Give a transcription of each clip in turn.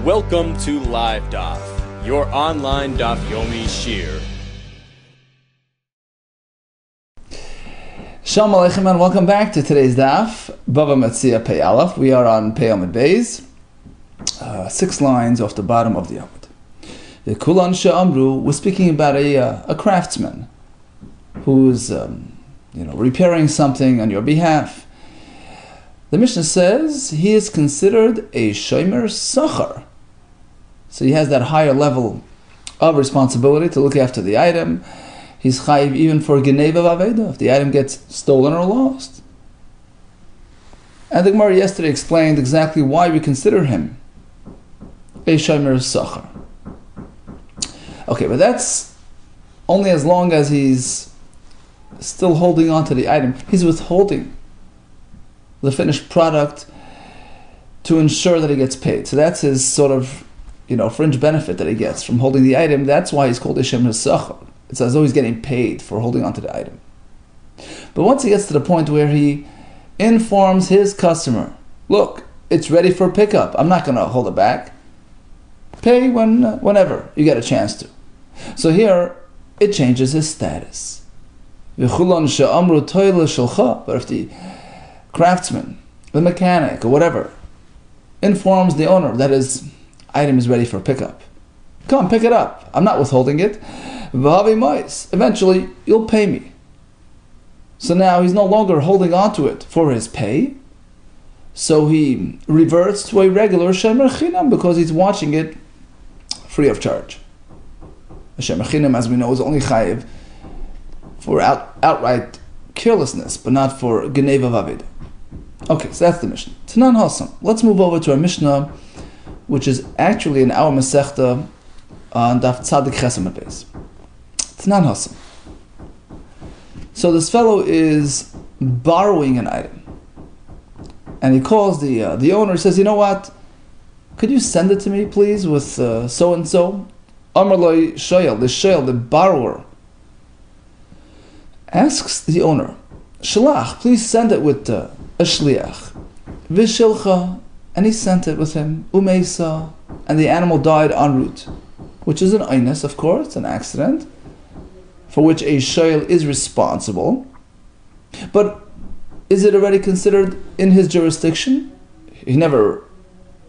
Welcome to Live DAF, your online DAF Yomi Shir. Shalom Aleichem and welcome back to today's DAF, Bava Metzia Pei Aleph. We are on Pei Amud Beis, 6 lines off the bottom of the Amud. The Kulan She'amru was speaking about a craftsman who's repairing something on your behalf. The Mishnah says he is considered a shomer sachar. So he has that higher level of responsibility to look after the item. He's chayiv even for geneva v'aveda, if the item gets stolen or lost. And the Gemara yesterday explained exactly why we consider him a shomer sachar. Okay, but that's only as long as he's still holding on to the item. He's withholding the finished product to ensure that he gets paid. So that's his sort of fringe benefit that he gets from holding the item. That's why he's called a shomer sachar. It's as though he's getting paid for holding on to the item. But once he gets to the point where he informs his customer, look, it's ready for pickup. I'm not going to hold it back. Pay whenever you get a chance to. So here, it changes his status. But if the craftsman, the mechanic, or whatever, informs the owner that his item is ready for pickup, come pick it up. I'm not withholding it. Eventually, you'll pay me. So now he's no longer holding on to it for his pay. So he reverts to a regular shomer chinam because he's watching it free of charge. A shomer chinam, as we know, is only chayiv for outright carelessness, but not for geneva v'aveda. Okay, so that's the Mishnah. Tanan Hasam. Let's move over to our Mishnah, which is actually in our Masechta on Daf Tzadik Ches Amud Beis. Tanan Hasam. So this fellow is borrowing an item, and he calls the owner. He says, "You know what? Could you send it to me, please, with so and so?" Amar loy shoyel, the borrower, asks the owner, "Shalach, please send it with a shliach." Vishilcha, and he sent it with him. Umeisa, and the animal died en route, which is an einus, of course, an accident, for which a shoyel is responsible. But is it already considered in his jurisdiction? He never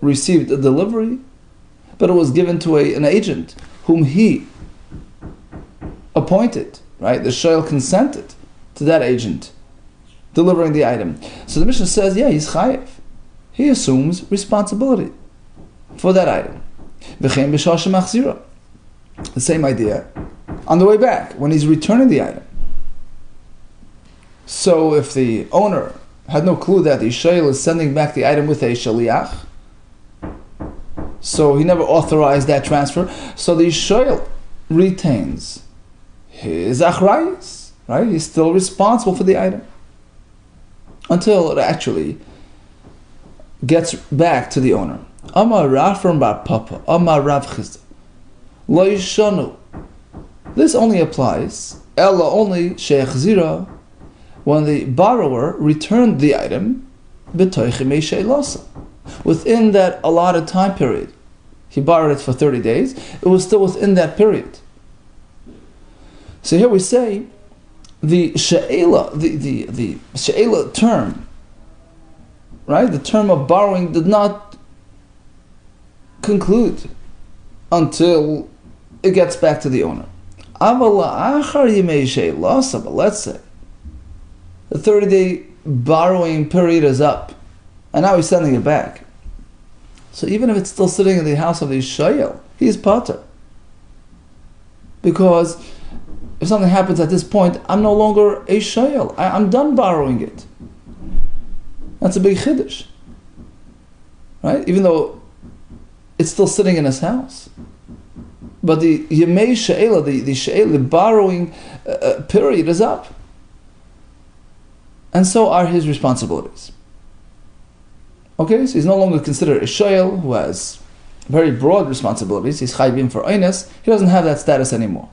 received a delivery, but it was given to an agent whom he appointed, right? The shoyel consented to that agent delivering the item. So the Mishnah says, yeah, he's chayiv. He assumes responsibility for that item. V'chein b'shah shemachzira. The same idea on the way back, when he's returning the item. So if the owner had no clue that the shoyel is sending back the item with a shaliach, so he never authorized that transfer, so the shoyel retains his achrayus, right? He's still responsible for the item until it actually gets back to the owner. Amar Rav from Bar Papa, Amar Rav Chisda, Lo yishanu. This only applies, Ella only she'echzira, when the borrower returned the item b'toichimei she'ilasa, within that allotted time period. He borrowed it for 30 days. It was still within that period. So here we say the she'ela, the she'ela term, right? The term of borrowing did not conclude until it gets back to the owner. But let's say the 30-day borrowing period is up, and now he's sending it back. So even if it's still sitting in the house of the shoyel, he's pater. Because if something happens at this point, I'm no longer a shoyel. I'm done borrowing it. That's a big chiddush, right? Even though it's still sitting in his house. But the yemei she'ela, the borrowing period is up. And so are his responsibilities. Okay, so he's no longer considered a shoyel who has very broad responsibilities. He's chayvim for einus. He doesn't have that status anymore.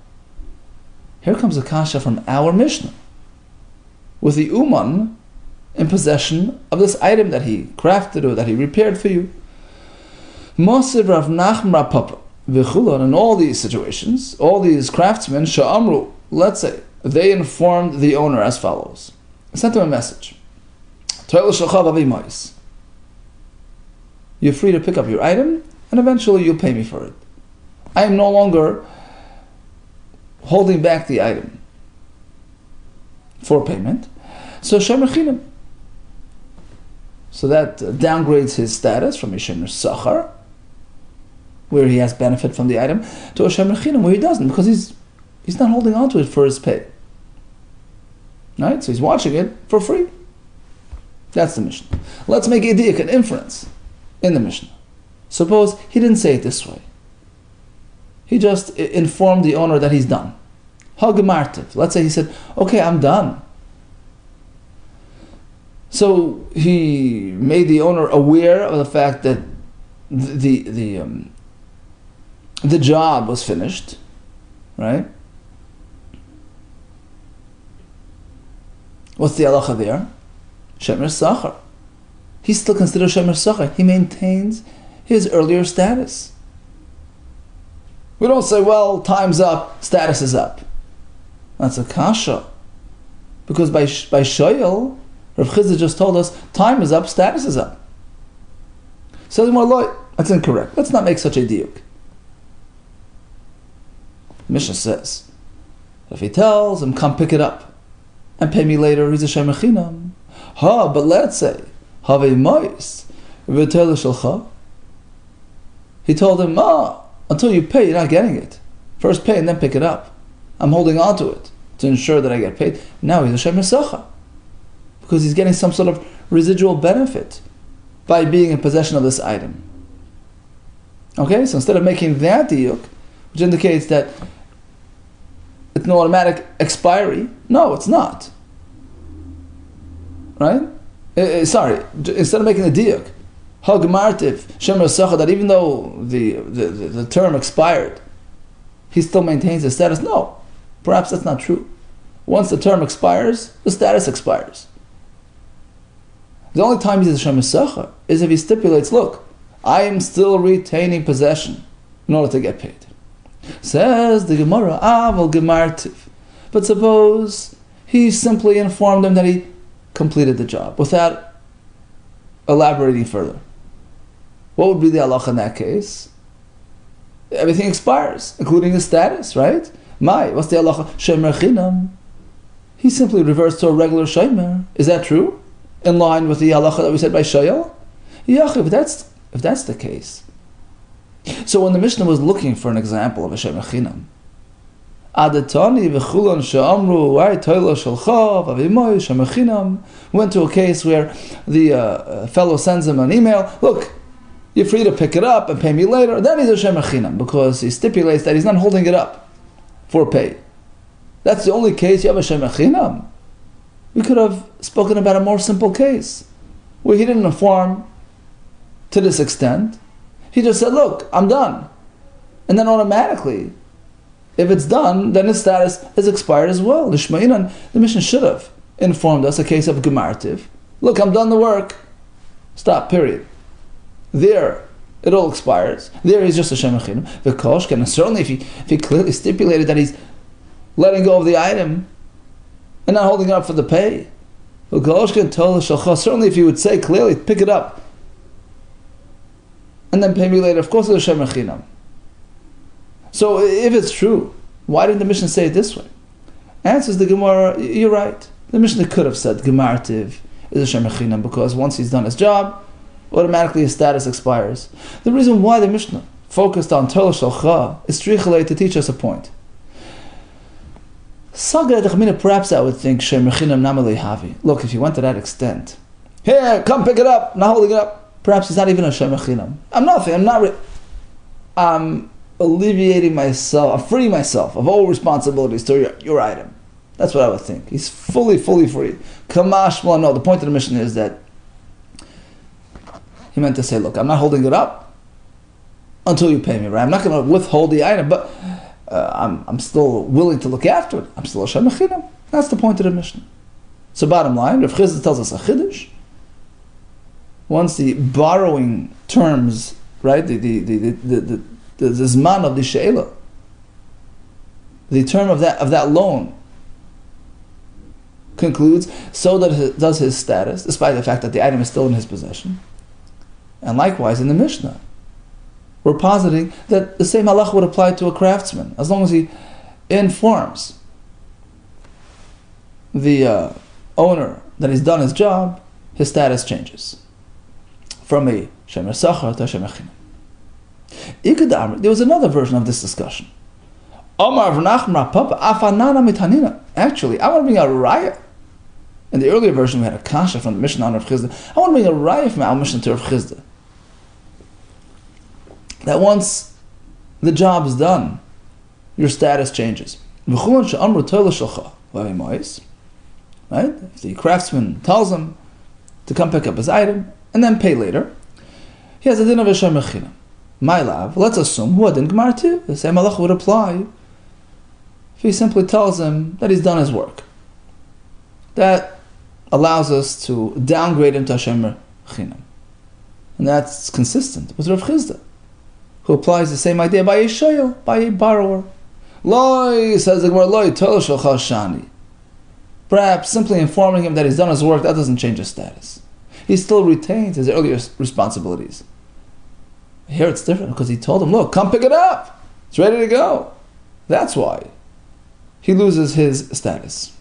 Here comes a kasha from our Mishnah, with the uman in possession of this item that he crafted or that he repaired for you. Mosiv Rav Nachman Rav Papa v'chulon. In all these situations, all these craftsmen she'amru, let's say they informed the owner as follows. Sent him a message. You're free to pick up your item, and eventually you'll pay me for it. I am no longer holding back the item for payment. So shemer chinam. So that downgrades his status from a shemer sachar, where he has benefit from the item, to a shemer chinam, where he doesn't, because he's not holding on to it for his pay. Right? So he's watching it for free. That's the Mishnah. Let's make an inference in the Mishnah. Suppose he didn't say it this way. He just informed the owner that he's done. Hagemartiv. Let's say he said, okay, I'm done. So he made the owner aware of the fact that the job was finished, right? What's the halacha there? Shemer Sachar. He's still considered Shemer Sachar. He maintains his earlier status. We don't say, well, time's up, status is up. That's a kasha. Because by Shoyel, Rav Chizda just told us, time is up, status is up. So that's incorrect. Let's not make such a diuk. Mishnah says, if he tells him, come pick it up and pay me later, he's a shemer chinam. But let's say, he told him, until you pay, you're not getting it. First pay and then pick it up. I'm holding on to it to ensure that I get paid. Now he's a shemer sacha, because he's getting some sort of residual benefit by being in possession of this item. Okay, so instead of making that diuk, which indicates that it's an automatic expiry, no, it's not. Right? Instead of making a diuk, hagmartiv shemer sacha, that even though the term expired, he still maintains his status. No, perhaps that's not true. Once the term expires, the status expires. The only time he's a shemer sacha is if he stipulates, look, I am still retaining possession in order to get paid. Says the Gemara, aval gemartiv. But suppose he simply informed him that he completed the job without elaborating further. What would be the halacha in that case? Everything expires, including the status, right? What's the halacha? Shemer chinam. He simply reverts to a regular shemer. Is that true? In line with the halacha that we said by Shayel? Yeah, if that's the case. So when the Mishnah was looking for an example of a shemer chinam, Adatani v'chulon she'amru toila shalcha v'avimoy shemer chinam, went to a case where the fellow sends him an email, look, you're free to pick it up and pay me later. Then he's a shemer chinam, because he stipulates that he's not holding it up for pay. That's the only case you have a shemer chinam. We could have spoken about a more simple case, where he didn't inform to this extent. He just said, look, I'm done. And then automatically, if it's done, then his status is expired as well. The Mishnah should have informed us a case of gemartiv. Look, I'm done the work. Stop, period. There, it all expires. There he's just a shemer chinam. V'koshken, and certainly if he clearly stipulated that he's letting go of the item and not holding it up for the pay. V'koshken tol shalcha, certainly if he would say clearly, pick it up and then pay me later, of course it's a shemer chinam. So if it's true, why didn't the Mishnah say it this way? Answers the Gemara, you're right. The Mishnah could have said gemartiv is a shemer chinam, because once he's done his job, automatically his status expires. The reason why the Mishnah focused on Torah Shalcha is strichele to teach us a point. Perhaps I would think shemer chinam namali havi. Look, if you went to that extent, here, come pick it up, not holding it up. Perhaps it's not even a shemer chinam. I'm alleviating myself, I'm freeing myself of all responsibilities to your item. That's what I would think. He's fully free. Kamash, well, no, the point of the Mishnah is that he meant to say, look, I'm not holding it up until you pay me, right? I'm not going to withhold the item, but I'm still willing to look after it. I'm still a shemer chinam. That's the point of the Mishnah. So bottom line, Rav Chizda tells us a chiddush. Once the borrowing terms right? The zman of the she'ela, the term of that loan, concludes, so that does his status, despite the fact that the item is still in his possession. And likewise in the Mishnah, we're positing that the same halach would apply to a craftsman, as long as he informs the owner that he's done his job, his status changes from a shemer sachar to a shemer chinam. There was another version of this discussion. Actually, I want to bring a raya. In the earlier version, we had a kasha from the Mishnah on Rav Chizda. I want to bring a raya from our Mishnah to Rav Chizda, that once the job is done, your status changes. Right? If the craftsman tells him to come pick up his item and then pay later, he has a din of a shemer chinam. My love, let's assume who adin gmartiv, the same halach would apply if he simply tells him that he's done his work. That allows us to downgrade him to a shemer chinam. And that's consistent with Rav Chizda, who applies the same idea by a shoyel, by a borrower. Loi, says the Gemara, loi tol shalcha shani. Perhaps simply informing him that he's done his work, that doesn't change his status. He still retains his earlier responsibilities. Here it's different, because he told him, look, come pick it up. It's ready to go. That's why he loses his status.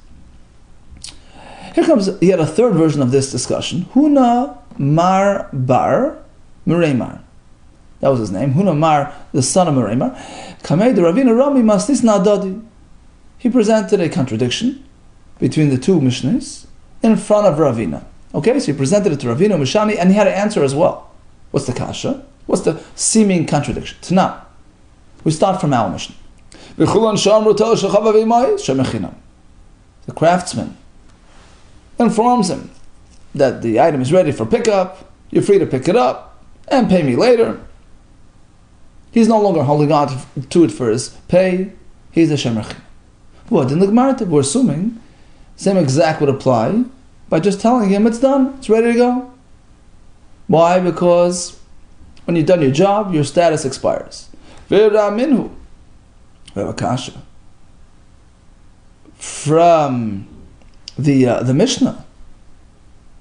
Here comes yet a third version of this discussion. Huna mar bar Meremar. That was his name. Huna mar, the son of Meremar. Kamei de Ravina Rami mastis nadadi. He presented a contradiction between the two Mishnahs in front of Ravina. Okay, so he presented it to Ravina Mishani, and he had to answer as well. What's the kasha? What's the seeming contradiction? Tana. We start from our Mishnah. The craftsman informs him that the item is ready for pickup, you're free to pick it up and pay me later. He's no longer holding on to it for his pay. He's a shemer chinam. What? In the Gemara, we're assuming same exact would apply by just telling him it's done, it's ready to go. Why? Because when you've done your job, your status expires. Minhu. We have a kasha from the Mishnah,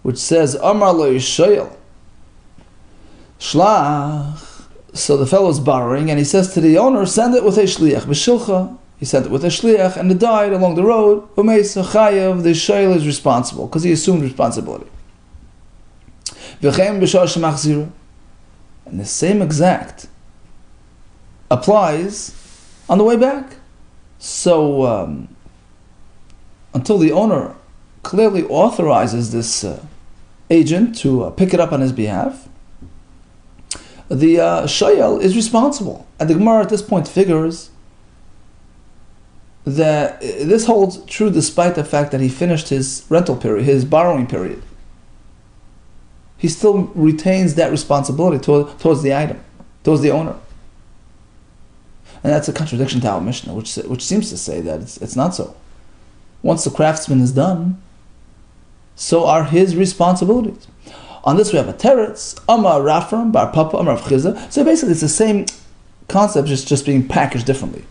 which says Amar lo yishayel shlach. So the fellow is borrowing, and he says to the owner, send it with a shliach b'shilcha. He sent it with a shliach, and it died along the road. Umeisa chayav, the shayel is responsible because he assumed responsibility. V'chem b'shar shemachzira, and the same exact applies on the way back. So until the owner clearly authorizes this agent to pick it up on his behalf, the shayel is responsible. And the Gemara at this point figures that this holds true despite the fact that he finished his rental period, his borrowing period. He still retains that responsibility towards the item, towards the owner. And that's a contradiction to our Mishnah, which seems to say that it's not so. Once the craftsman is done, so are his responsibilities. On this we have a teretz, Amar Rafram, Bar Papa, Amar Rav Chizda. So basically it's the same concept, just being packaged differently.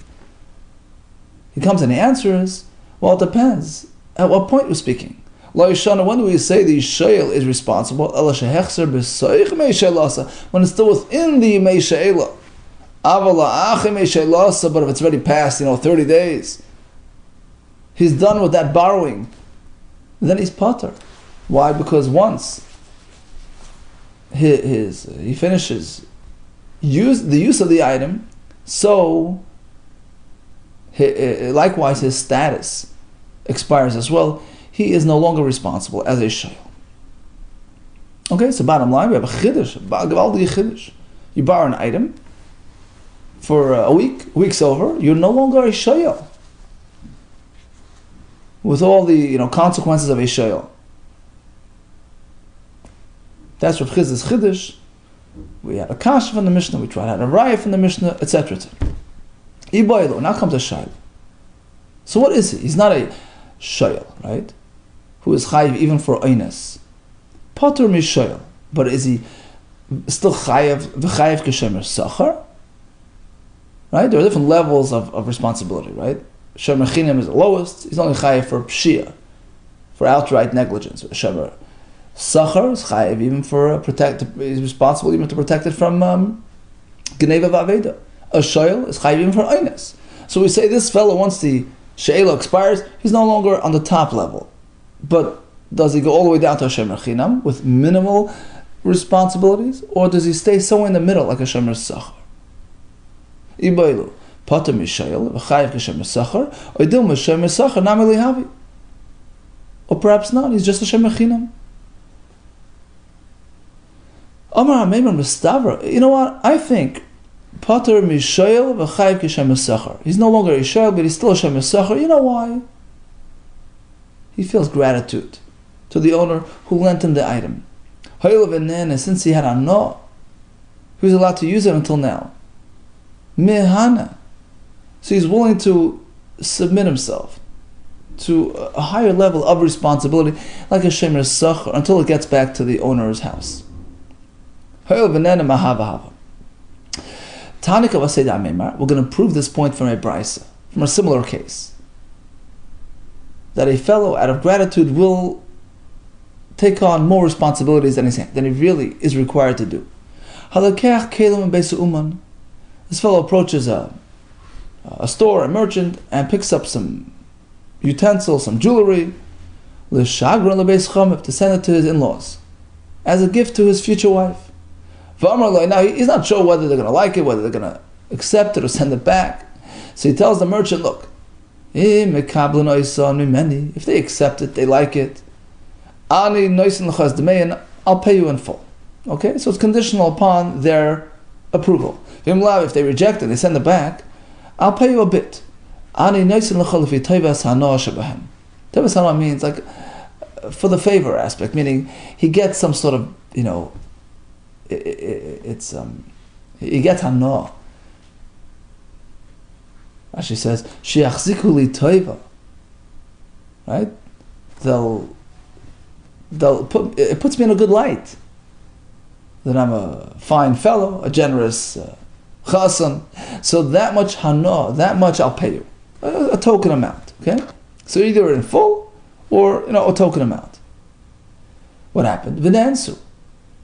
He comes and he answers, well, it depends. At what point we're speaking? When do we say the shayel is responsible? When it's still within the mei she'ela. But if it's already past, 30 days, he's done with that borrowing, then he's pater. Why? Because once he finishes the use of the item, so likewise his status expires as well. He is no longer responsible as a shayel. Okay, so bottom line, we have a chiddush, gewaldige chiddush. You borrow an item for a week's over, you're no longer a shayel, with all the consequences of a shayel. That's Rav Chizda's chiddush. We had a kasha from the Mishnah, we tried to have a raya from the Mishnah, etc. Now comes a shayel. So what is he? He's not a shayel, right? Who is chayiv even for oines. Patur mi shayel. But is he still chayev v'chayev k'shemer sachar. Right? There are different levels of responsibility, right? Shemer chinam is the lowest. He's only chayev for pshia, for outright negligence. Shemer sachar is chayev even for he's responsible even to protect it from geneva v'aveda. A shoyl is chayev even for oines. So we say this fellow, once the she'ela expires, he's no longer on the top level. But does he go all the way down to a shemer chinam with minimal responsibilities, or does he stay somewhere in the middle like a shemer sachar? Ibaylu pater mishayel v'chayev k'shemer sachar, or idil m'shemer sachar nam elihavi, or perhaps not. He's just a shemer chinam. Amar HaMeimer Mistavra. You know what? I think pater mishayel v'chayev k'shemer sachar. He's no longer a shayel, but he's still a shemer sachar. You know why? He feels gratitude to the owner who lent him the item. Since he had a no, he was allowed to use it until now. Mehana. So he's willing to submit himself to a higher level of responsibility, like a shemer sachar, until it gets back to the owner's house. We're going to prove this point from a brisa, from a similar case, that a fellow, out of gratitude, will take on more responsibilities than he really is required to do. This fellow approaches a store, a merchant, and picks up some utensils, some jewelry, to send it to his in-laws as a gift to his future wife. Now he's not sure whether they're going to like it, whether they're going to accept it or send it back. So he tells the merchant, look, if they accept it, they like it, I'll pay you in full. Okay, so it's conditional upon their approval. If they reject it, they send it back, I'll pay you a bit. Tevas hana means like for the favor aspect, meaning he gets some sort of, he gets hana. Rashi says, "Sheachziku li toiva." Right? It puts me in a good light. That I'm a fine fellow, a generous chasan. So that much hana, that much I'll pay you, a token amount. Okay, so either in full or a token amount. What happened? V'nansu,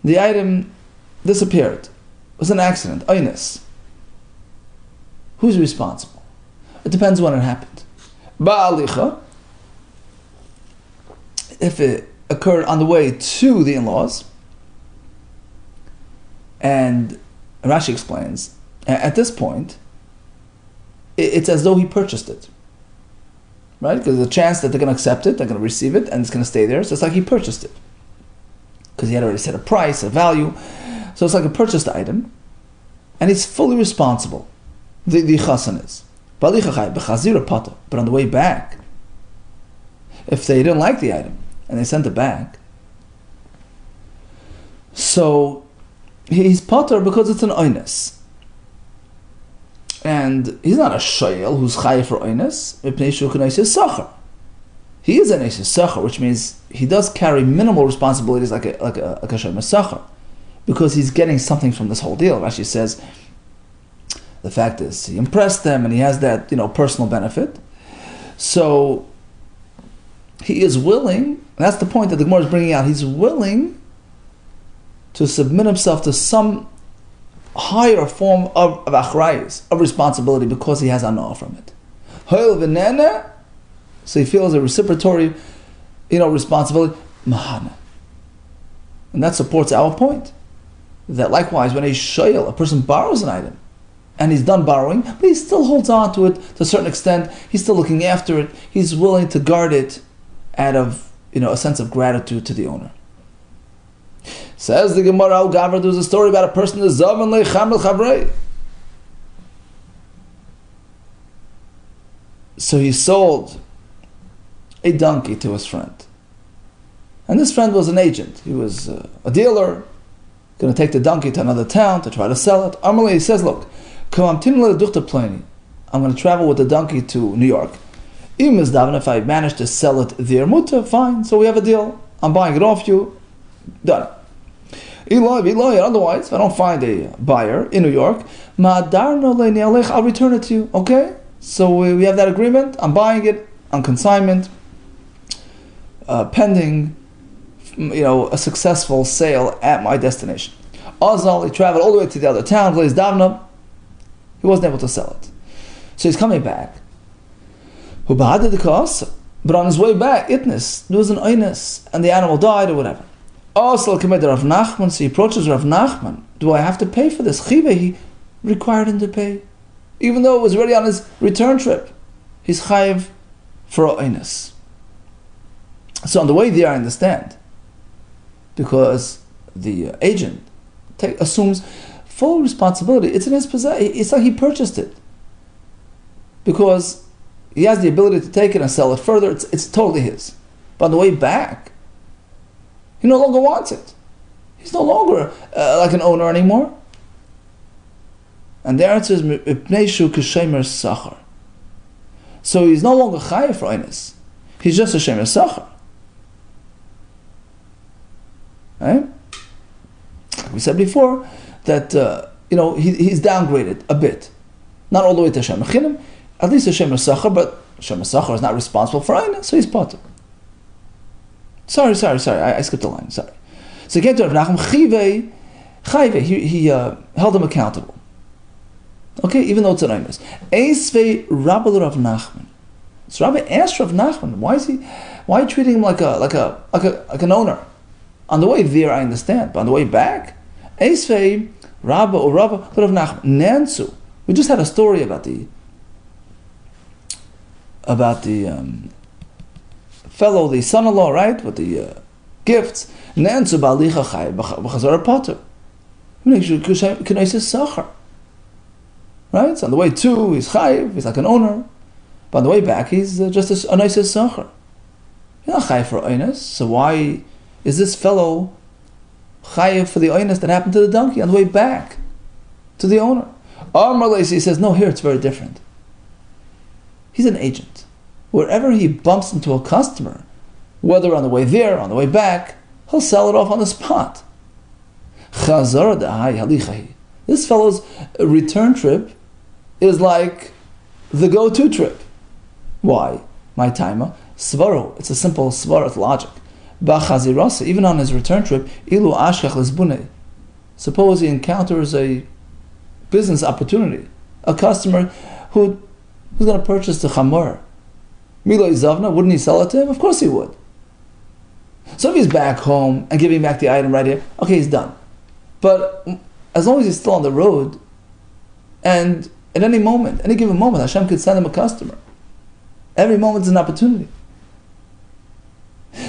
the item disappeared. It was an accident. Oines. Who's responsible? It depends when it happened. Ba'alicha, if it occurred on the way to the in-laws, and Rashi explains, at this point, it's as though he purchased it. Right? Because there's a chance that they're going to accept it, they're going to receive it, and it's going to stay there. So it's like he purchased it. Because he had already set a price, a value. So it's like a purchased item, and he's fully responsible. The chasan is. But on the way back, if they didn't like the item, and they sent it back, so he's pater because it's an oines. And he's not a shayel who's chayav for oines. He is an eishes sachar, which means he does carry minimal responsibilities like a shemer sachar, because he's getting something from this whole deal. Rashi says the fact is he impressed them and he has that personal benefit. So he is willing, and that's the point that the Gemara is bringing out. He's willing to submit himself to some higher form of achrayus, of responsibility, because he has anah from it. So he feels a reciprocatory, responsibility, mahana. And that supports our point. That likewise, when a shayel, a person borrows an item, and he's done borrowing, but he still holds on to it to a certain extent, he's still looking after it, he's willing to guard it out of, a sense of gratitude to the owner. Says the Gemara, Al-Gavra, there's a story about a person who's Zavan Leicham El-Chavrei. So he sold a donkey to his friend. And this friend was an agent. He was a dealer, going to take the donkey to another town to try to sell it. Amalei, he says, look, I'm going to travel with the donkey to New York. If I manage to sell it there, mutter, fine. So we have a deal. I'm buying it off you. Done. Otherwise, if I don't find a buyer in New York, I'll return it to you. Okay? So we have that agreement. I'm buying it on consignment, pending, a successful sale at my destination. Azal, he traveled all the way to the other town, plays Davna. He wasn't able to sell it. So he's coming back. But on his way back, there was an oinus, and the animal died or whatever. Also, Rav Nachman, so he approaches Rav Nachman. Do I have to pay for this? Chive, he required him to pay. Even though it was already on his return trip. He's chayiv for oinus. So on the way there, I understand. Because the agent assumes full responsibility. It's in his possession. It's like he purchased it. Because he has the ability to take it and sell it further. It's totally his. But on the way back, he no longer wants it. He's no longer like an owner anymore. And the answer is Mipneishu Kishemer Sachar. So he's no longer chayav for oinus. He's just a shemer sachar. Right? We said before that he's downgraded a bit, not all the way to shemer chinim, at least a shemer sachar, but shemer sachar is not responsible for oinus, so he's potter. Sorry, I skipped a line, sorry. So he came to Rav Nachman, Chayve, he held him accountable. Okay, even though it's an oinus. Eisvei Rabbi Rav Nachman. So Rabbi asked Rav Nachman, why are you treating him like an owner? On the way there, I understand, but on the way back, Eisvei Rabbi or Rabbi Rav Nachman Nansu. We just had a story about the fellow, the son-in-law, right, with the gifts. Nansu ba'alicha chay b'chazara potter. Right? So on the way to, he's chayiv, he's like an owner. But on the way back, he's just a nice sachar. He's not chayiv for oinus. So why is this fellow chayiv for the oinus that happened to the donkey on the way back to the owner? He says, no, here it's very different. He's an agent. Wherever he bumps into a customer, whether on the way there, on the way back, he'll sell it off on the spot. This fellow's return trip is like the go-to trip. Why? My timer. Svaro. It's a simple svarat logic. B'chazirasa. Even on his return trip, ilu ashkach lesbune. Suppose he encounters a business opportunity, a customer who's going to purchase the chamor. Milo Zavna, wouldn't he sell it to him? Of course he would. So if he's back home and giving back the item right here, okay, he's done. But as long as he's still on the road, and at any moment, any given moment, Hashem could send him a customer. Every moment is an opportunity.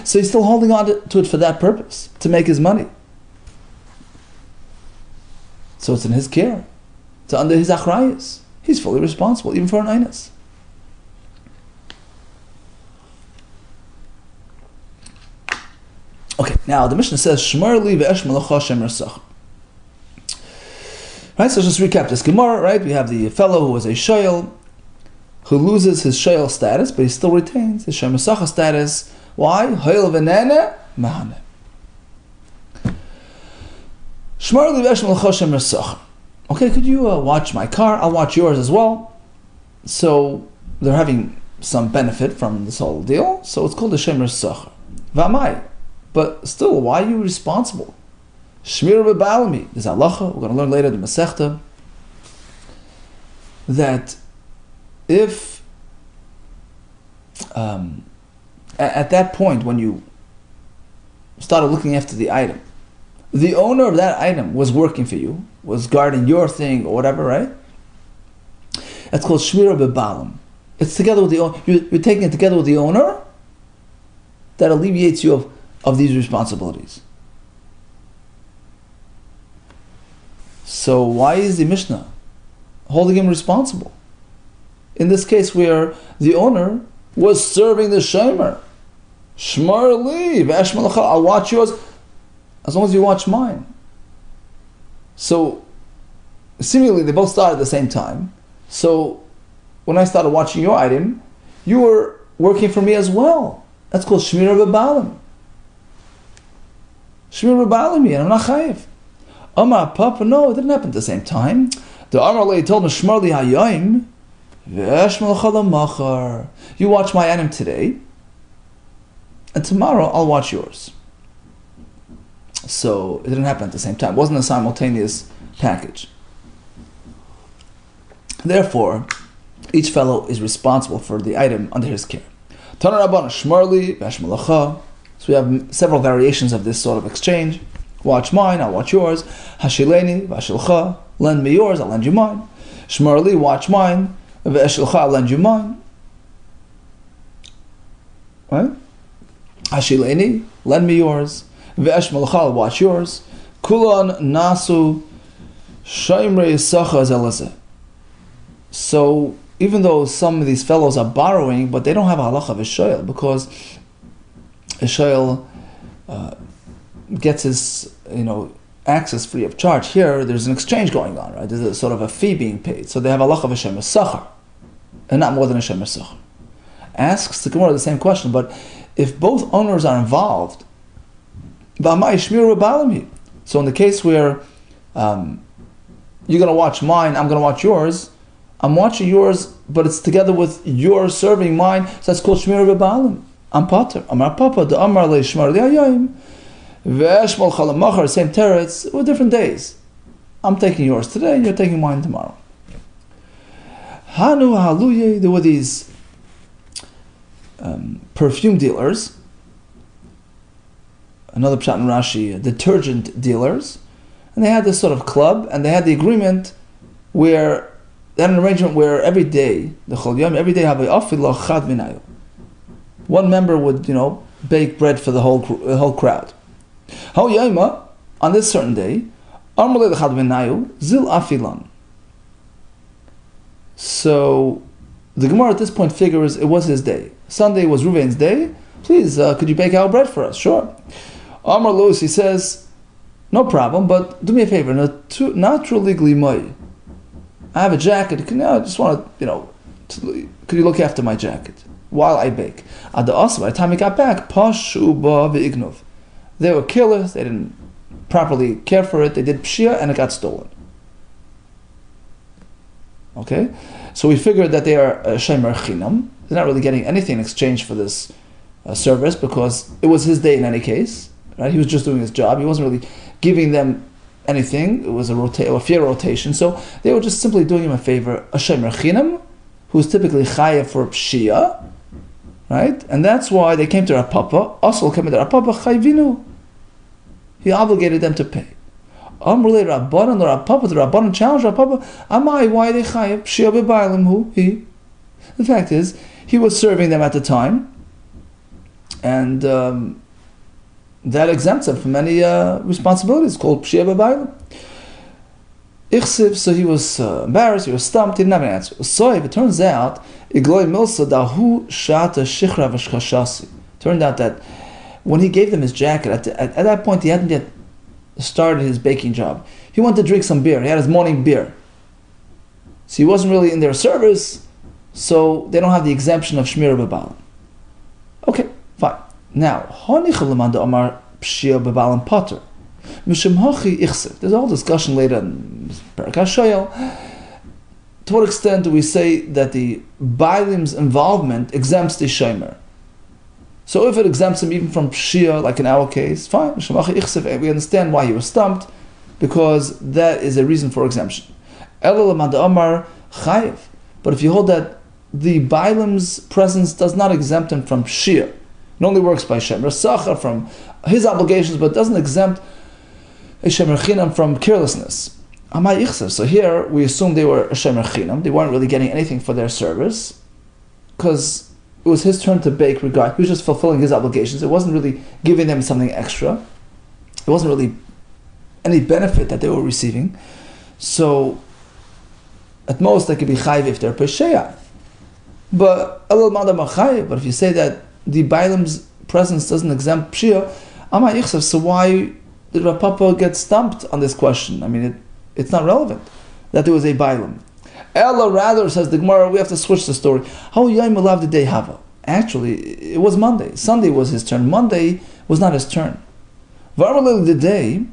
So he's still holding on to it for that purpose, to make his money. So it's in his care. It's under his achrayus. He's fully responsible, even for an oinus. Okay, now the Mishnah says, Shmar li ve'esh malacha shemer sachar. Right, so just recap this Gemara, right? We have the fellow who was a shoyel, who loses his shoyel status, but he still retains his shemer sachar status. Why? Hoyel v'nene mahane. Shmar li ve'esh malacha shemer sachar. Okay, could you watch my car? I'll watch yours as well. So they're having some benefit from this whole deal. So it's called the shemer sachar. V'amai. But still, why are you responsible? Shmir b'balami. There's halacha. We're going to learn later the Masechta that if at that point when you started looking after the item, the owner of that item was working for you, was guarding your thing or whatever, right? That's called shmira b'balam. It's together with the owner. You're taking it together with the owner. That alleviates you of these responsibilities. So why is the Mishnah holding him responsible? In this case where the owner was serving the shomer. Shmar li v'esh malacha. I'll watch yours as long as you watch mine. So seemingly they both started at the same time. So when I started watching your item, you were working for me as well. That's called shmira b'balam. Shmira b'balami, and I'm not chayiv. Amar Papa, no, it didn't happen at the same time. The Amar Lei told him, Shmar li hayayim, v'eshmal machar. You watch my item today, and tomorrow I'll watch yours. So it didn't happen at the same time. It wasn't a simultaneous package. Therefore, each fellow is responsible for the item under his care. So we have several variations of this sort of exchange. Watch mine, I'll watch yours. Hashileni, vashilcha, lend me yours, I'll lend you mine. Shmarli, watch mine, v'eshilcha, I'll lend you mine. Right? Hashileni, lend me yours. V'eshmalcha, I'll watch yours. Kulon nasu shaimrei sacha zelazeh. So even though some of these fellows are borrowing, but they don't have a halacha of Ishayel, because Ishayel gets his access free of charge. Here, there's an exchange going on, right? There's a sort of a fee being paid. So they have a halacha of Hashem Sachar, and not more than Hashem Sachar. Asks the Gemara the same question, but if both owners are involved, so in the case where you're going to watch mine, I'm going to watch yours, I'm watching yours, but it's together with your serving mine, so that's called Shmir B'Ba'alim. I'm Pater. Amar Papa, the Amar Le Shmar Li'ayayim, V'eshmal Chalam Machar, same teretz, with different days. I'm taking yours today, you're taking mine tomorrow. Hanu Haluye, there were these perfume dealers, another Pshat in Rashi, detergent dealers, and they had this sort of club, and they had the agreement where they had an arrangement where every day, the Chol Yom, every day have a afilah chad minayu. One member would, bake bread for the whole crowd. How Yoma, on this certain day, Amrle chad minayu zil afilan. So the Gemara at this point figures it was his day. Sunday was Ruvain's day. Please, could you bake our bread for us? Sure. Amar Luz, he says, no problem, but do me a favor, naturally glimay. I have a jacket. I just want to, could you look after my jacket while I bake? At the by the time he got back, pashuba v'ignov. They were killers. They didn't properly care for it. They did pshia and it got stolen. Okay, so we figured that they are shemer chinam. They're not really getting anything in exchange for this service because it was his day in any case. Right? He was just doing his job. He wasn't really giving them anything. It was a fair rotation. So they were just simply doing him a favor. A shemer chinam, who's typically chayav for pshia, right? And that's why they came to Rav Papa. Also came to Rav Papa chayvinu. He obligated them to pay. Amrle Rabbanan, the Rav Papa, the Rabbanan challenged Rav Papa. Amai, why they chayav pshia b'bailim? Who he? The fact is, he was serving them at the time, and that exempts him from any responsibilities called pshia b'bailim. Ichsiv, so he was embarrassed, he was stumped, he didn't have an answer. So it turns out, Igloi Milsa dahu shata shichra v'shchashasi. Turned out that when he gave them his jacket, at that point he hadn't yet started his baking job. He wanted to drink some beer. He had his morning beer. So he wasn't really in their service, so they don't have the exemption of Shmir B'Balim. Okay, fine. Now, Amar Pshia B'Balim Potter. There's a whole discussion later in Perek HaShoyel. To what extent do we say that the Bailim's involvement exempts the Shomer? So if it exempts him even from Pshia, like in our case, fine. We understand why he was stumped, because that is a reason for exemption. Amar Chayiv. But if you hold that the Bailim's presence does not exempt him from Pshia, it only works by Shemer Sachar, from his obligations, but doesn't exempt a Shemer Chinam from carelessness. Amai Ichsev. So here we assume they were a Shemer Chinam. They weren't really getting anything for their service because it was his turn to bake. He was just fulfilling his obligations. It wasn't really giving them something extra. It wasn't really any benefit that they were receiving. So at most they could be chayiv if they're pesheya. But if you say that the Bailim's presence doesn't exempt pshia, Amai Ichsev. So why did Rav Papa get stumped on this question? I mean, it's not relevant that there was a Bailim. Ella rather, says the Gemara, we have to switch the story. How Yom Alav did they have? Actually, it was Monday. Sunday was his turn. Monday was not his turn. Varmalil the day,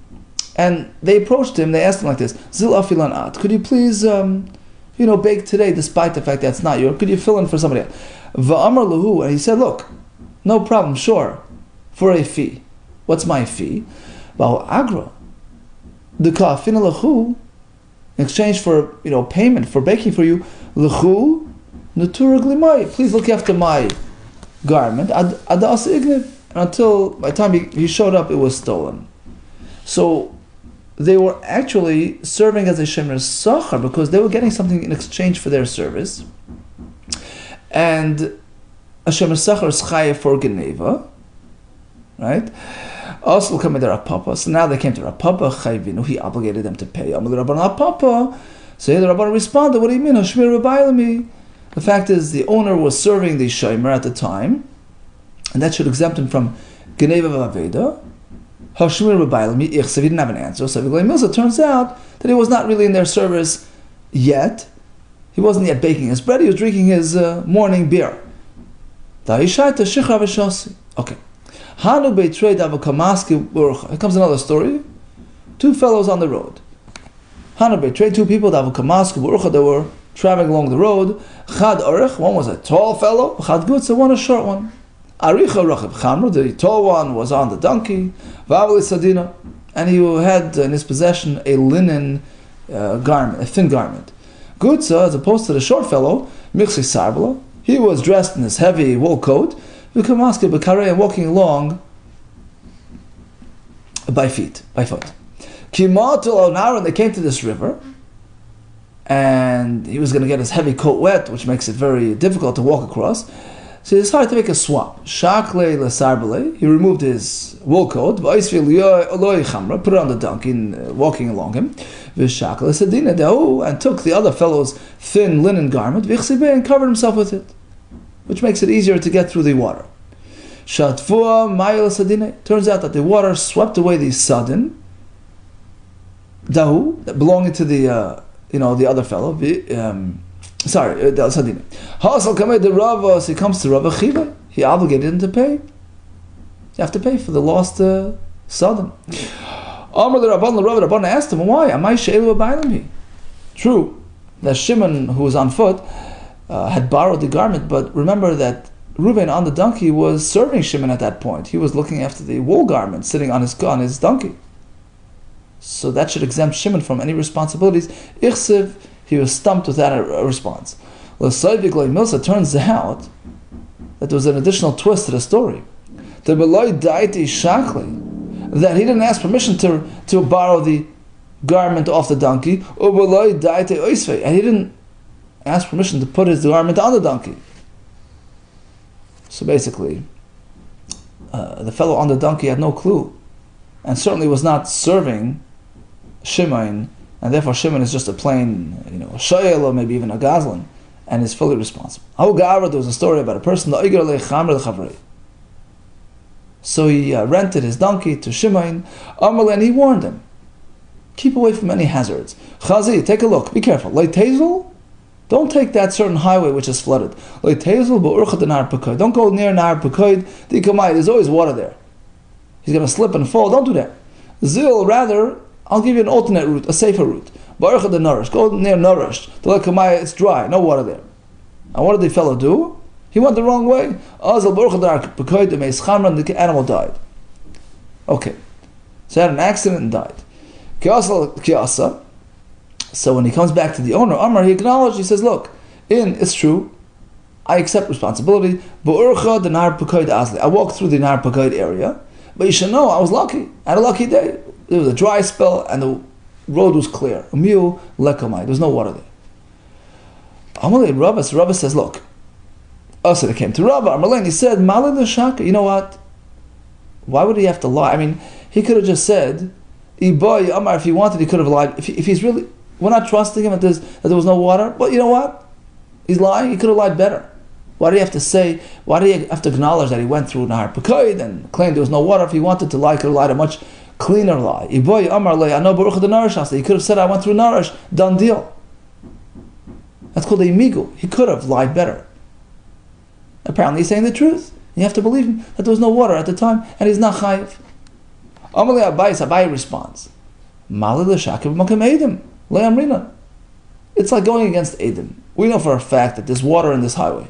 And they approached him, they asked him like this, Zil afilan at, could you please, bake today despite the fact that it's not yours? Could you fill in for somebody else? Va'amar lahu, and he said, look, no problem, sure, for a fee. What's my fee? Va'hu agra, the ka'afina lahu, in exchange for, payment for baking for you, lahu, natura glimai, please look after my garment, adas igniv, and until by the time he showed up, it was stolen. So, they were actually serving as a shemer sachar because they were getting something in exchange for their service. And a shemer sachar is chayav for geneva, right? Also come to Rav Papa. So now they came to Rav Papa, chayvinu, he obligated them to pay. Amar Rabban Rav Papa. So here the Rabban responded, what do you mean? Hashmir Rabbailami. The fact is the owner was serving the shemer at the time, and that should exempt him from geneva v'aveda. Hashmir Rabbailami, he didn't have an answer. So it turns out that he was not really in their service yet. He wasn't yet baking his bread, he was drinking his morning beer. Okay. Here comes another story. Two fellows on the road. Two people that were traveling along the road. One was a tall fellow, one a short one. The tall one was on the donkey, and he had in his possession a linen garment, a thin garment. Gutza, as opposed to the short fellow, he was dressed in this heavy wool coat, and walking along by foot. Now, when they came to this river, and he was going to get his heavy coat wet, which makes it very difficult to walk across. So he decided to make a swap. Shakle lesarbele. He removed his wool coat. Put it on the donkey, walking along him. And took the other fellow's thin linen garment and covered himself with it, which makes it easier to get through the water. Turns out that the water swept away the sadin, dahu, that belonging to the the other fellow. The sadin. The Rava, so he comes to Rava Chiva. He obligated him to pay. You have to pay for the lost sadin. Amar the Rabban asked him, why? Am I she'elu abaylim? True, that Shimon, who was on foot, had borrowed the garment, but remember that Reuben on the donkey was serving Shimon at that point. He was looking after the wool garment, sitting on his donkey. So that should exempt Shimon from any responsibilities. Ichsiv, he was stumped without a response. Milsa, turns out that there was an additional twist to the story. That he didn't ask permission to borrow the garment off the donkey, and he didn't ask permission to put his garment on the donkey. So basically, the fellow on the donkey had no clue, and certainly was not serving Shimon, and therefore Shimon is just a plain, a shayel or maybe even a gazlan, and is fully responsible. There was a story about a person, so he rented his donkey to Shimon, and he warned him, keep away from any hazards. Chazi, take a look, be careful. Don't take that certain highway which is flooded. Don't go near Nahar Pekoid. There's always water there. He's going to slip and fall. Don't do that. Zil, rather, I'll give you an alternate route, a safer route. Go near Nourish. It's dry, no water there. And what did the fellow do? He went the wrong way. The animal died. Okay. So he had an accident and died. So when he comes back to the owner, Amar, he acknowledged, he says, look, it's true, I accept responsibility. I walked through the Nahar Pekoid area, but you should know, I was lucky. I had a lucky day. There was a dry spell and the road was clear. There's no water there. Rava says, look, so they came to Rava, Amalin, he said, you know what? Why would he have to lie? I mean, he could have just said, if he wanted, he could have lied. If he's really, we're not trusting him that there was no water, but you know what? He's lying, he could have lied better. Why do you have to say, why do you have to acknowledge that he went through Nahar Pekoid and claimed there was no water? If he wanted to lie, he could have lied a much cleaner lie. He could have said, I went through Narish, done deal. That's called a migu. He could have lied better. Apparently he's saying the truth. You have to believe him that there was no water at the time, and he's not chayiv. Amalei Abai responds, It's like going against Edom. We know for a fact that there's water in this highway.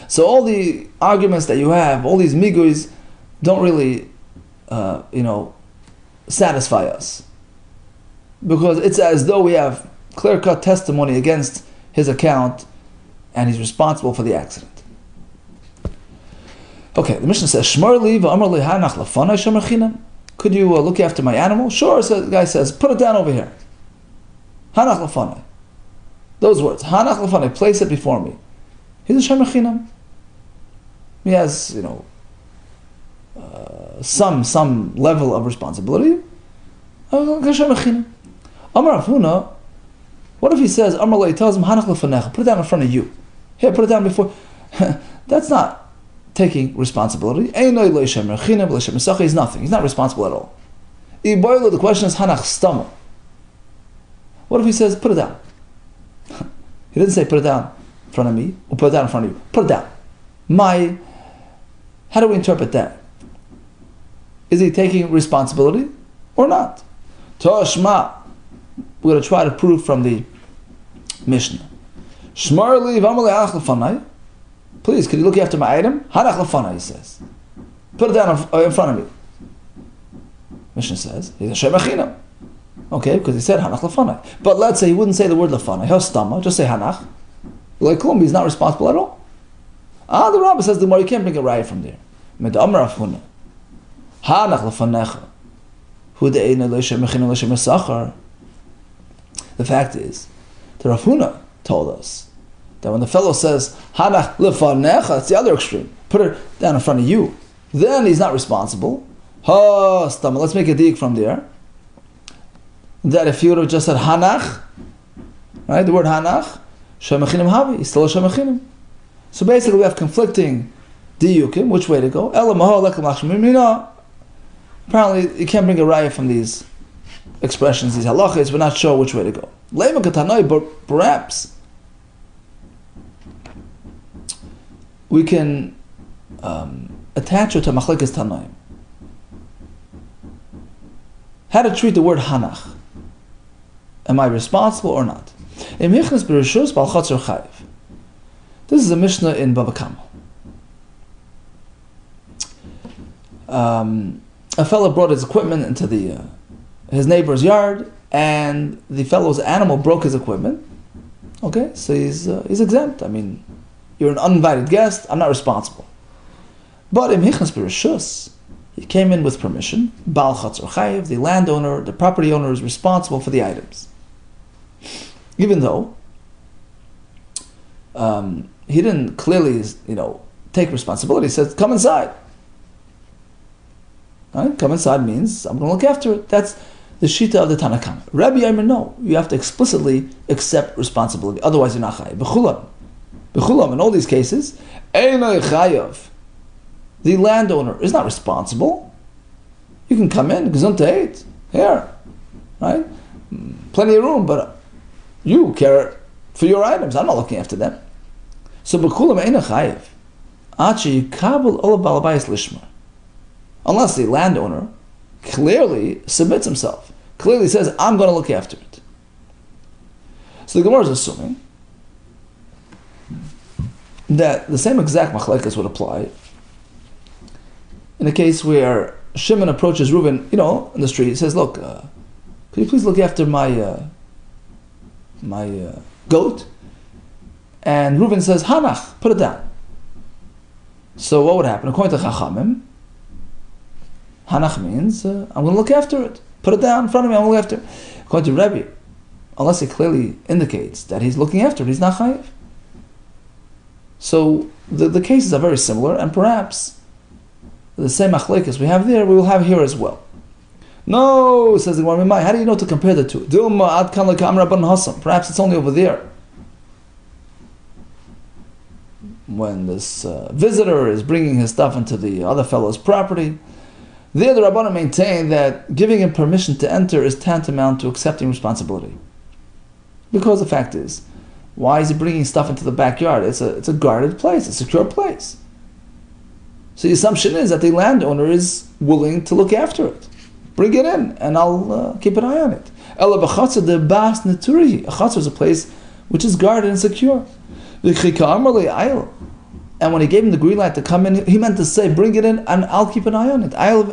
So all the arguments that you have, all these miguis, don't really, satisfy us. Because it's as though we have clear-cut testimony against his account, and he's responsible for the accident. Okay, the Mishnah says, Shmar li v'amar li hanach lefanai shemer chinam. Could you look after my animal? Sure, so the guy says, put it down over here. Hanach lefanai. Those words, hanach lefanai, place it before me. He's a shemer chinam. He has, some level of responsibility. Amar Rav Huna, what if he says, Amar le, he tells him, hanach lefanecha, put it down in front of you. Here, put it down before. That's not taking responsibility. He's nothing. He's not responsible at all. The question is, hanach stama. What if he says, put it down? He didn't say, put it down in front of me, or put it down in front of you. Put it down. How do we interpret that? Is he taking responsibility or not? Toshma. We're going to try to prove from the Mishnah. Shmar li v'amar hanach lefanai. Please, could you look after my item? Hanach lefanai, he says. Put it down in front of me. Mishnah says, he's a shemer chinam. Okay, because he said hanach lefanai. But let's say he wouldn't say the word lefanai. Hostama, just say hanach. Like Klum, he's not responsible at all. The Rabbah says the more you can't bring a riot from there. Med Amar Rav Huna. Hanach lefanecha. Hu de'eina le'shem mechinam le'shem esachar. The fact is, the Rav Huna told us that when the fellow says hanach lefanecha, it's the other extreme. Put it down in front of you. Then he's not responsible. Stama. Let's make a dig from there. That if you would have just said hanach, right, the word hanach, shemechinim havi, he's still a shemechinim. So basically, we have conflicting diyukim. Which way to go? Apparently, you can't bring a raya from these expressions, these halachas. We're not sure which way to go. But perhaps we can attach it to machlekes tanoim. How to treat the word hanach? Am I responsible or not? This is a Mishnah in Bava Metzia. A fellow brought his equipment into his neighbor's yard, and the fellow's animal broke his equipment. Okay, so he's exempt. I mean, you're an uninvited guest. I'm not responsible. But in Hichnas B'Rishus, he came in with permission. Baal Chatzor Chayiv, the landowner, the property owner, is responsible for the items, even though he didn't clearly, take responsibility. He said, "Come inside." Right? Come inside means I'm going to look after it. That's the shita of the Tanna Kama. Rabbi Yehuda, no, you have to explicitly accept responsibility. Otherwise, you're not chayav. B'chulam, in all these cases, einay chayav. The landowner is not responsible. You can come in, gesundheit, here, right? Plenty of room, but you care for your items. I'm not looking after them. So b'chulam einay chayav. Achi yikabel ola balabayis lishma. Unless the landowner clearly submits himself, clearly says, I'm going to look after it. So the Gemara is assuming that the same exact machlekes would apply in a case where Shimon approaches Reuben, in the street. He says, look, could you please look after my goat? And Reuben says, Hanach, put it down. So what would happen? According to Chachamim, Hanach means, I'm going to look after it. Put it down in front of me, I'm going to look after it. According to Rebbe, unless it clearly indicates that he's looking after it, he's not chayiv. So the cases are very similar, and perhaps the same machlekes we have there, we will have here as well. No, says the Gemara, how do you know to compare the two? Perhaps it's only over there. When this visitor is bringing his stuff into the other fellow's property, there the Rabbanan maintain that giving him permission to enter is tantamount to accepting responsibility. Because the fact is, why is he bringing stuff into the backyard? It's a guarded place, a secure place. So the assumption is that the landowner is willing to look after it. bring it in, and I'll keep an eye on it. Ela b'chatzah de bas neturi. A chatzah is a place which is guarded and secure. And when he gave him the green light to come in, he meant to say, bring it in, and I'll keep an eye on it. I'll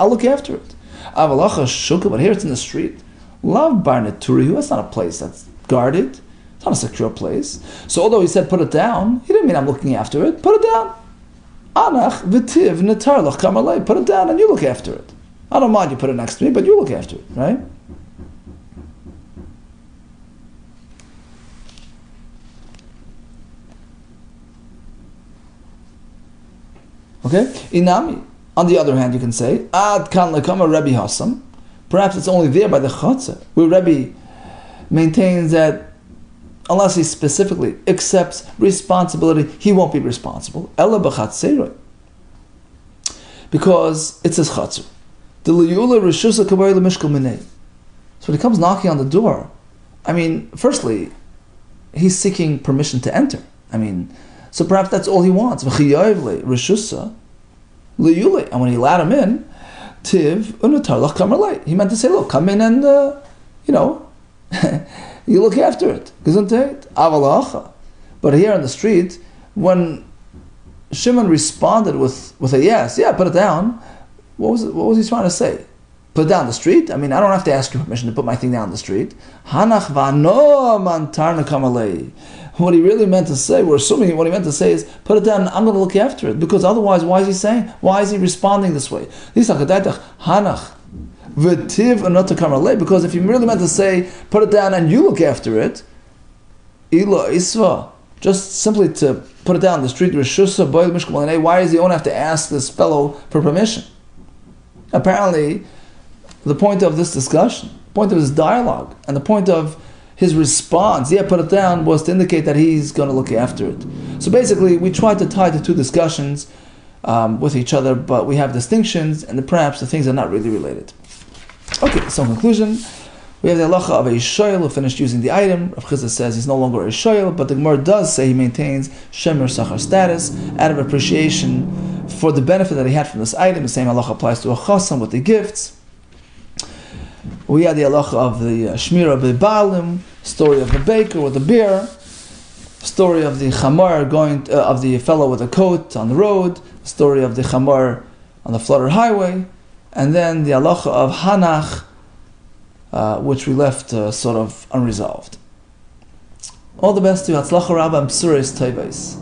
look after it. But here it's in the street. Love bar neturi. That's not a place that's guarded. It's not a secure place. So although he said put it down, he didn't mean I'm looking after it. Put it down. Anach v'tiv netar lach kamalei. Put it down and you look after it. I don't mind you put it next to me, but you look after it, right? Okay? Inami. On the other hand, you can say, Ad kan lekama Rebbe Hassam. Perhaps it's only there by the chatzah, where Rebbe maintains that unless he specifically accepts responsibility, he won't be responsible. Ella b'chatzerah. Because it's his chatzah. So when he comes knocking on the door, I mean, firstly, he's seeking permission to enter. I mean, so perhaps that's all he wants. And when he allowed him in, he meant to say, look, come in and, you look after it. But here on the street, when Shimon responded with a yes, yeah, put it down, what was he trying to say? Put it down the street? I mean, I don't have to ask your permission to put my thing down the street. What he really meant to say, we're assuming what he meant to say is, put it down and I'm going to look after it. Because otherwise, why is he saying? Why is he responding this way? Because if he really meant to say, put it down and you look after it, just simply to put it down the street, why does the owner have to ask this fellow for permission? Apparently, the point of this discussion, the point of this dialogue, and the point of his response, yeah, put it down, was to indicate that he's going to look after it. So basically, we tried to tie the two discussions with each other, but we have distinctions, and perhaps the things are not really related. Okay, so in conclusion, we have the halacha of a shoyl who finished using the item. Rav Chizda says he's no longer a shoyl, but the Gemara does say he maintains shemer sachar status out of appreciation for the benefit that he had from this item. The same halacha applies to a chasam with the gifts. We had the halacha of the shmira b'balim, story of the baker with the beer, story of the chamar of the fellow with a coat on the road, story of the chamar on the flooded highway, and then the halacha of hanach, which we left sort of unresolved. All the best to you. Hatzlacha Rabba and B'suros Tovos.